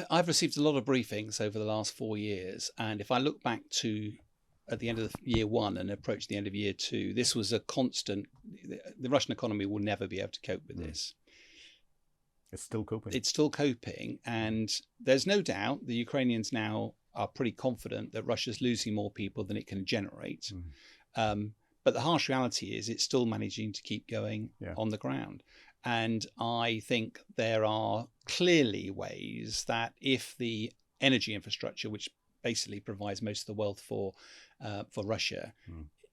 I've received a lot of briefings over the last 4 years, and if I look back to at the end of year one and approach the end of year two, this was a constant. The Russian economy will never be able to cope with this. It's still coping. It's still coping, and there's no doubt the Ukrainians now are pretty confident that Russia's losing more people than it can generate. But the harsh reality is it's still managing to keep going on the ground. And I think there are clearly ways that if the energy infrastructure, which basically provides most of the wealth for Russia,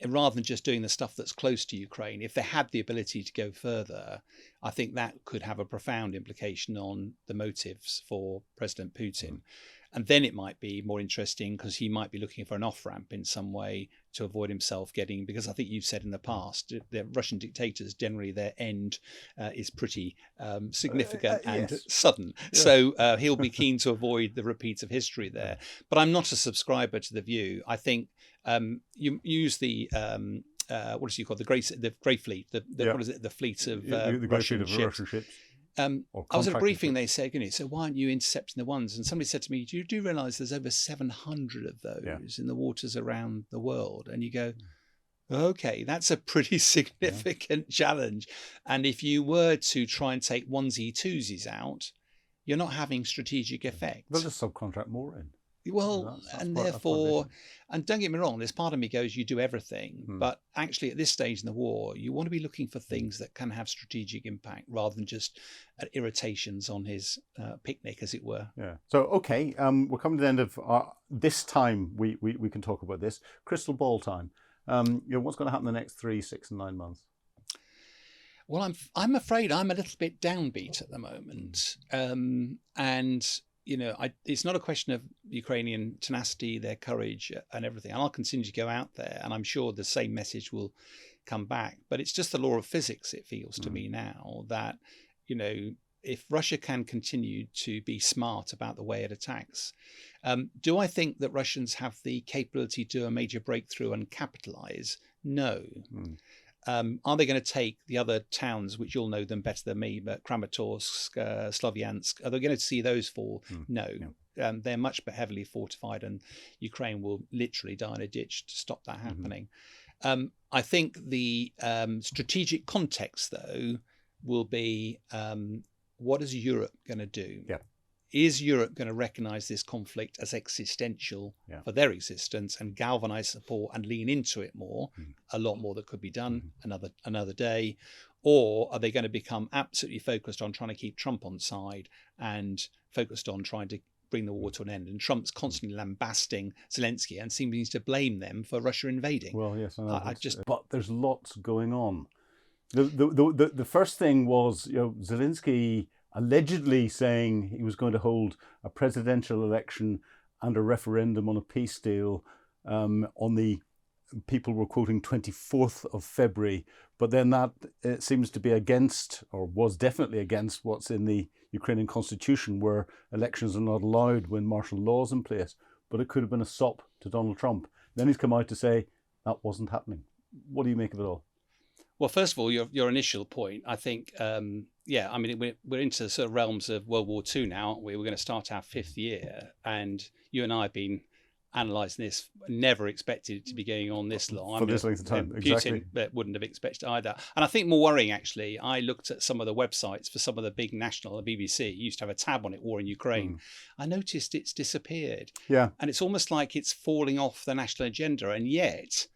rather than just doing the stuff that's close to Ukraine, if they had the ability to go further, I think that could have a profound implication on the motives for President Putin. And then it might be more interesting because he might be looking for an off-ramp in some way to avoid himself getting, because I think you've said in the past, the Russian dictators, generally their end is pretty significant and sudden. Yeah. So he'll be keen to avoid the repeats of history there. But I'm not a subscriber to the view. I think you use the what is it called, the Grey Fleet, what is it, the fleet of the Russian ships. I was at a briefing, they said, so why aren't you intercepting the ones? And somebody said to me, do you realise there's over 700 of those in the waters around the world? And you go, okay, that's a pretty significant challenge. And if you were to try and take onesie twosies out, you're not having strategic effect. They'll just subcontract more in. Well, and therefore, and don't get me wrong, there's part of me goes, you do everything. But actually at this stage in the war, you want to be looking for things that can have strategic impact rather than just irritations on his picnic, as it were. Yeah. So, okay, we're coming to the end of this time. We can talk about this. Crystal ball time. What's going to happen in the next 3, 6 and 9 months? Well, I'm afraid I'm a little bit downbeat at the moment. And it's not a question of Ukrainian tenacity, their courage and everything. And I'll continue to go out there, and I'm sure the same message will come back. But it's just the law of physics, it feels to me now, that, if Russia can continue to be smart about the way it attacks, do I think that Russians have the capability to do a major breakthrough and capitalize? No. Are they going to take the other towns, which you'll know them better than me, but Kramatorsk, Sloviansk, are they going to see those fall? No. They're much more heavily fortified, and Ukraine will literally die in a ditch to stop that happening. I think the strategic context, though, will be what is Europe going to do? Is Europe going to recognise this conflict as existential for their existence and galvanise support and lean into it more? A lot more that could be done another day. Or are they going to become absolutely focused on trying to keep Trump on side and focused on trying to bring the war to an end? And Trump's constantly lambasting Zelensky and seems to blame them for Russia invading. Well, yes, I know. But there's lots going on. The first thing was, Zelensky allegedly saying he was going to hold a presidential election and a referendum on a peace deal on the, people were quoting 24th of February, but then that seems to be against, or was definitely against, what's in the Ukrainian constitution, where elections are not allowed when martial law is in place. But it could have been a sop to Donald Trump. Then he's come out to say that wasn't happening. What do you make of it all? Well, first of all, your initial point, I think, we're into the sort of realms of World War II now, aren't we? We're going to start our 5th year, and you and I have been analysing this. Never expected it to be going on this long. For this length of time, exactly. Putin wouldn't have expected either. And I think more worrying, actually, I looked at some of the websites for some of the big national, the BBC used to have a tab on it, War in Ukraine. I noticed it's disappeared. Yeah. And it's almost like it's falling off the national agenda, and yet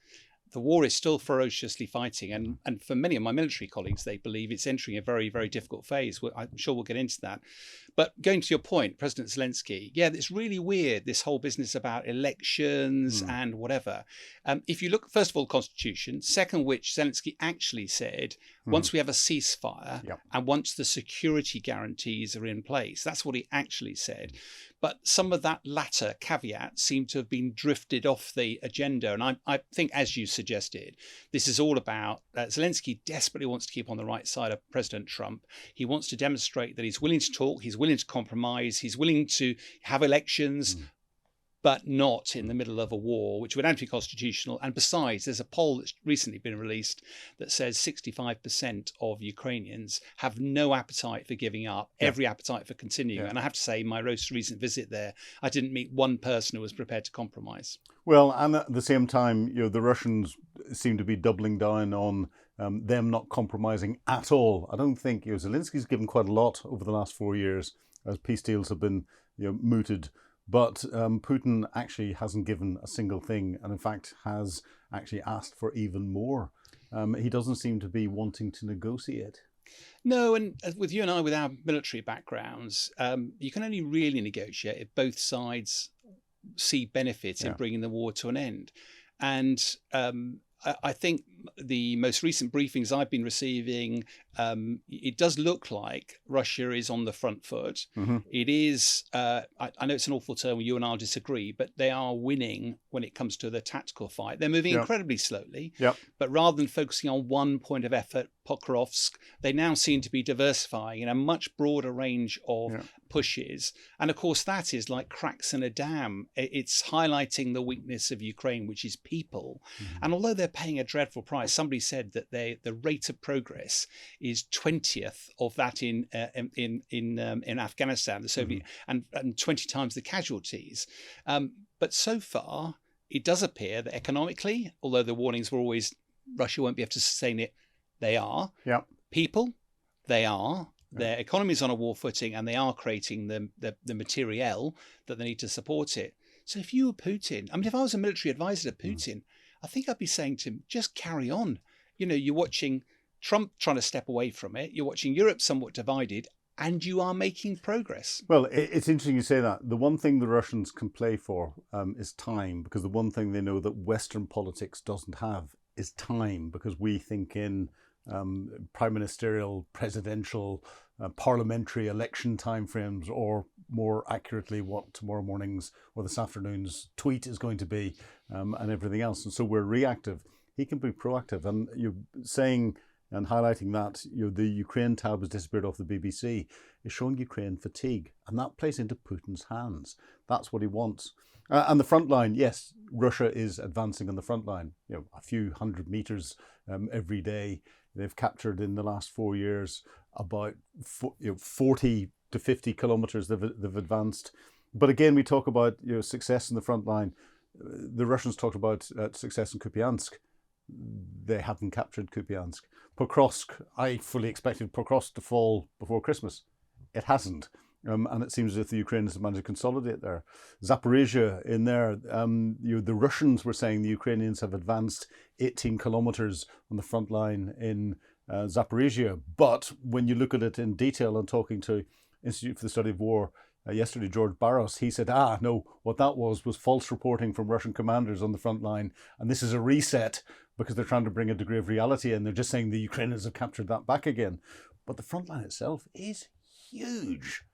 the war is still ferociously fighting. And for many of my military colleagues, they believe it's entering a very, very difficult phase. I'm sure we'll get into that. But going to your point, President Zelensky, it's really weird, this whole business about elections and whatever. If you look, first of all, the Constitution, second, which Zelensky actually said, once we have a ceasefire and once the security guarantees are in place, that's what he actually said. But some of that latter caveat seemed to have been drifted off the agenda. And I think, as you suggested, this is all about Zelensky desperately wants to keep on the right side of President Trump. He wants to demonstrate that he's willing to talk, he's willing to compromise, he's willing to have elections, but not in the middle of a war, which would anti-constitutional. And besides, there's a poll that's recently been released that says 65% of Ukrainians have no appetite for giving up, every appetite for continuing. And I have to say, my most recent visit there, I didn't meet one person who was prepared to compromise. Well, and at the same time, the Russians seem to be doubling down on them not compromising at all. I don't think Zelensky's given quite a lot over the last 4 years as peace deals have been mooted. But Putin actually hasn't given a single thing, and in fact has actually asked for even more. He doesn't seem to be wanting to negotiate. No, and with you and I, with our military backgrounds, you can only really negotiate if both sides see benefit in bringing the war to an end. And I think the most recent briefings I've been receiving, it does look like Russia is on the front foot. Mm-hmm. It is, I know it's an awful term, you and I'll disagree, but they are winning when it comes to the tactical fight. They're moving incredibly slowly, but rather than focusing on one point of effort, Pokrovsk, they now seem to be diversifying in a much broader range of pushes. And of course, that is like cracks in a dam. It's highlighting the weakness of Ukraine, which is people. Mm-hmm. And although they're paying a dreadful price, somebody said that the rate of progress is 20th of that in Afghanistan, the Soviet, and 20 times the casualties. But so far, it does appear that economically, although the warnings were always Russia won't be able to sustain it, they are. People, they are. Their economy is on a war footing, and they are creating the materiel that they need to support it. So if you were Putin, I mean, if I was a military advisor to Putin, I think I'd be saying to him, just carry on. You're watching Trump trying to step away from it. You're watching Europe somewhat divided, and you are making progress. Well, it's interesting you say that. The one thing the Russians can play for is time, because the one thing they know that Western politics doesn't have is time, because we think in prime ministerial, presidential, parliamentary election timeframes, or more accurately, what tomorrow morning's or this afternoon's tweet is going to be, and everything else. And so we're reactive. He can be proactive. And you're saying and highlighting that the Ukraine tab has disappeared off the BBC is showing Ukraine fatigue, and that plays into Putin's hands. That's what he wants. And the front line, yes, Russia is advancing on the front line. A few hundred meters every day. They've captured in the last 4 years about 40 to 50 kilometers they've advanced. But again, we talk about success in the front line. The Russians talked about success in Kupiansk. They haven't captured Kupiansk. Pokrovsk, I fully expected Pokrovsk to fall before Christmas. It hasn't. And it seems as if the Ukrainians have managed to consolidate there. Zaporizhia in there, the Russians were saying the Ukrainians have advanced 18 kilometers on the front line in Zaporizhia. But when you look at it in detail, and talking to Institute for the Study of War yesterday, George Barros, he said, no, what that was false reporting from Russian commanders on the front line. And this is a reset because they're trying to bring a degree of reality in. They're just saying the Ukrainians have captured that back again. But the front line itself is huge.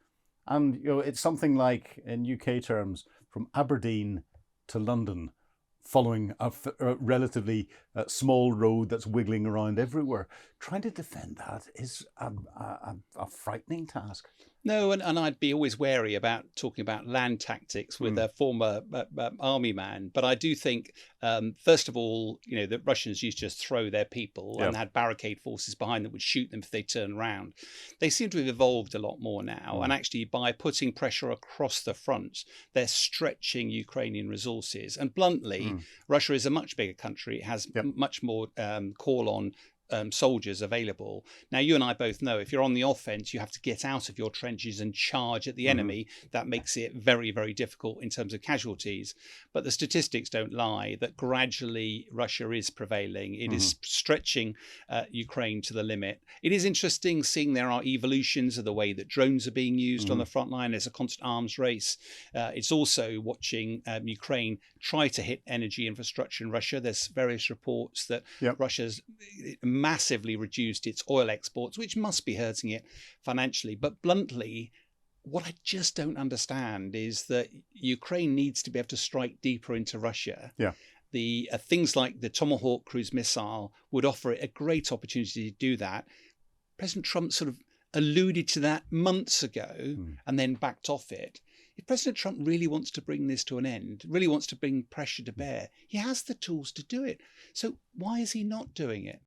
And it's something like, in UK terms, from Aberdeen to London, following a relatively small road that's wiggling around everywhere. Trying to defend that is a frightening task. No, and I'd be always wary about talking about land tactics with a former army man. But I do think, first of all, the Russians used to just throw their people and had barricade forces behind them, would shoot them if they turned around. They seem to have evolved a lot more now. And actually, by putting pressure across the front, they're stretching Ukrainian resources. And bluntly, Russia is a much bigger country. It has much more call on soldiers available. Now, you and I both know if you're on the offense, you have to get out of your trenches and charge at the enemy. That makes it very, very difficult in terms of casualties. But the statistics don't lie that gradually Russia is prevailing. It is stretching Ukraine to the limit. It is interesting seeing there are evolutions of the way that drones are being used on the front line. There's a constant arms race. It's also watching Ukraine try to hit energy infrastructure in Russia. There's various reports that Russia's massively reduced its oil exports, which must be hurting it financially. But bluntly, what I just don't understand is that Ukraine needs to be able to strike deeper into Russia. The things like the Tomahawk cruise missile would offer it a great opportunity to do that. President Trump sort of alluded to that months ago and then backed off it. If President Trump really wants to bring this to an end, really wants to bring pressure to bear, he has the tools to do it. So why is he not doing it?